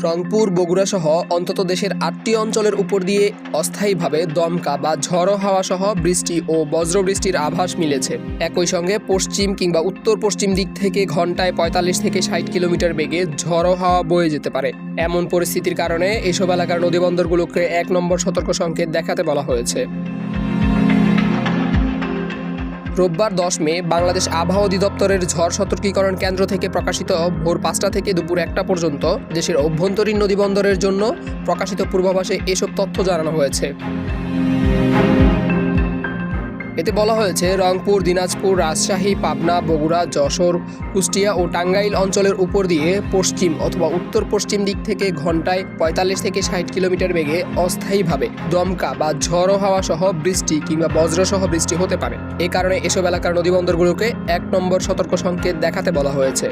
রংপুর, বগুড়া সহ অন্তত দেশের ৮টি অঞ্চলের উপর দিয়ে অস্থায়ীভাবে দমকা বা ঝড়ো হাওয়া সহ বৃষ্টি ও বজ্রবৃষ্টির আভাস মিলেছে। একই সঙ্গে পশ্চিম কিংবা উত্তর পশ্চিম দিক থেকে ঘন্টায় ৪৫ থেকে ৬০ কিলোমিটার বেগে ঝড়ো হাওয়া বয়ে যেতে পারে। এমন পরিস্থিতির কারণে এসব এলাকার নদীবন্দরগুলোকে ১ নম্বর সতর্ক সংকেত দেখাতে বলা হয়েছে। রোববার ১০ মে বাংলাদেশ আবহাওয়া অধিদপ্তরের ঝড় সতর্কীকরণ কেন্দ্র থেকে প্রকাশিত ভোর ৫টা থেকে দুপুর ১টা পর্যন্ত দেশের অভ্যন্তরীণ নদীবন্দরের জন্য প্রকাশিত পূর্বাভাসে এসব তথ্য জানানো হয়েছে। এতে বলা হয়েছে, রংপুর, দিনাজপুর, রাজশাহী, পাবনা, বগুড়া, যশোর, কুষ্টিয়া ও টাঙ্গাইল অঞ্চলের উপর দিয়ে পশ্চিম অথবা উত্তর পশ্চিম দিক থেকে ঘন্টায় ৪৫ থেকে ৬০ কিলোমিটার বেগে অস্থায়ীভাবে দমকা বা ঝড়ো হাওয়া সহ বৃষ্টি কিংবা বজ্রসহ বৃষ্টি হতে পারে। এ কারণে এসব এলাকার নদীবন্দরগুলোকে ১ নম্বর সতর্ক সংকেত দেখাতে বলা হয়েছে।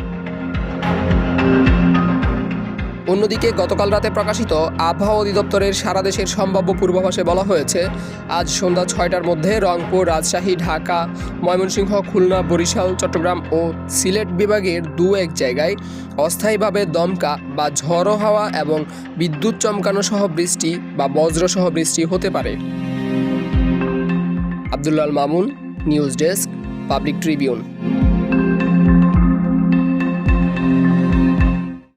অন্যদিকে গতকাল রাতে প্রকাশিত আবহাওয়া অধিদপ্তরের সারা দেশের সম্ভাব্য পূর্বাভাসে বলা হয়েছে, আজ সন্ধ্যা ৬টার মধ্যে রংপুর, রাজশাহী, ঢাকা, ময়মনসিংহ, খুলনা, বরিশাল, চট্টগ্রাম ও সিলেট বিভাগের ২-১ জায়গায় অস্থায়ীভাবে দমকা বা ঝড়ো হাওয়া এবং বিদ্যুৎ চমকানো সহ বৃষ্টি বা বজ্রসহ বৃষ্টি হতে পারে। Abdullah Al Mamun, news desk, Public Tribune.